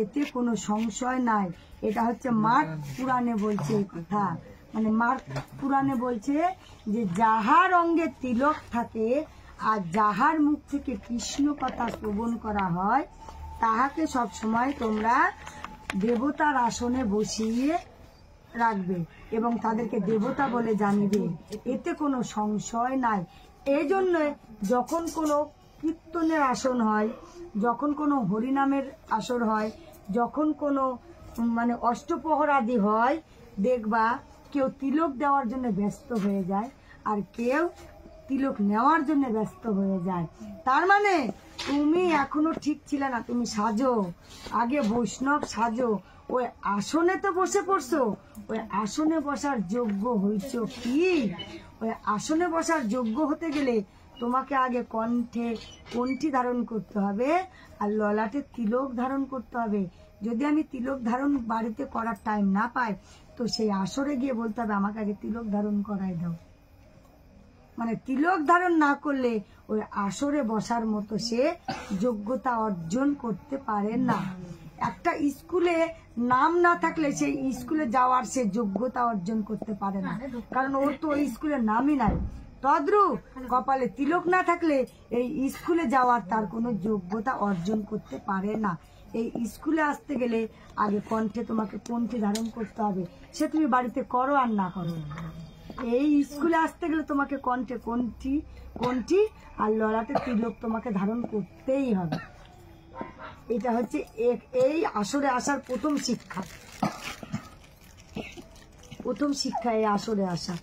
এতে কোনো সংশয় নাই। এটা হচ্ছে মার্ক পুরাণে বলছে এই কথা, মানে মার্ক পুরাণে বলছে যে যাহার অঙ্গে তিলক থাকে আর যাহার মুখ থেকে কৃষ্ণ কথা শ্রবণ করা হয় তাহাকে সব সময় তোমরা দেবতার আসনে বসিয়ে রাখবে এবং তাদেরকে দেবতা বলে জানিবে, এতে কোনো সংশয় নাই। এই জন্য যখন কোনো কীর্তনের আসন হয়, যখন কোনো হরিনামের আসর হয়, যখন কোনো মানে অষ্টপ্রহর আদি হয়, দেখবা কেউ তিলক দেওয়ার জন্য ব্যস্ত হয়ে যায় আর কেউ তিলক নেওয়ার জন্য ব্যস্ত হয়ে যায়। তার মানে তুমি এখনো ঠিক ছিলে না, তুমি সাজো, আগে বৈষ্ণব সাজো। ওই আসনে তো বসে পড়ছো, ওই আসনে বসার যোগ্য হইছ কি? ওই আসনে বসার যোগ্য হতে গেলে তোমাকে আগে কণ্ঠে কণ্ঠী ধারণ করতে হবে আর ললাটে তিলক ধারণ করতে হবে। যদি আমি তিলক ধারণ বাড়িতে করার টাইম না পাই তো সেই আসরে গিয়ে বলতে হবে আমাকে আগে তিলক ধারণ করাই দাও। মানে তিলক ধারণ না করলে ওই আসরে বসার মতো সে যোগ্যতা অর্জন করতে পারে না। একটা স্কুলে নাম না থাকলে সেই স্কুলে যাওয়ার সে যোগ্যতা অর্জন করতে পারে না, কারণ ওর তো ওই স্কুলের নামই নাই। তদ্রূপ কপালে তিলক না থাকলে এই স্কুলে যাওয়ার তার কোনো যোগ্যতা অর্জন করতে পারে না। এই স্কুলে আসতে গেলে আগে কণ্ঠে তোমাকে কণ্ঠী ধারণ করতে হবে, সে তুমি বাড়িতে করো আর না করো। এই স্কুলে আসতে গেলে তোমাকে কণ্ঠে কণ্ঠী আর ললাটে তিলক তোমাকে ধারণ করতেই হবে। এটা হচ্ছে এই আসরে আসার প্রথম শিক্ষা, এই আসরে আসা।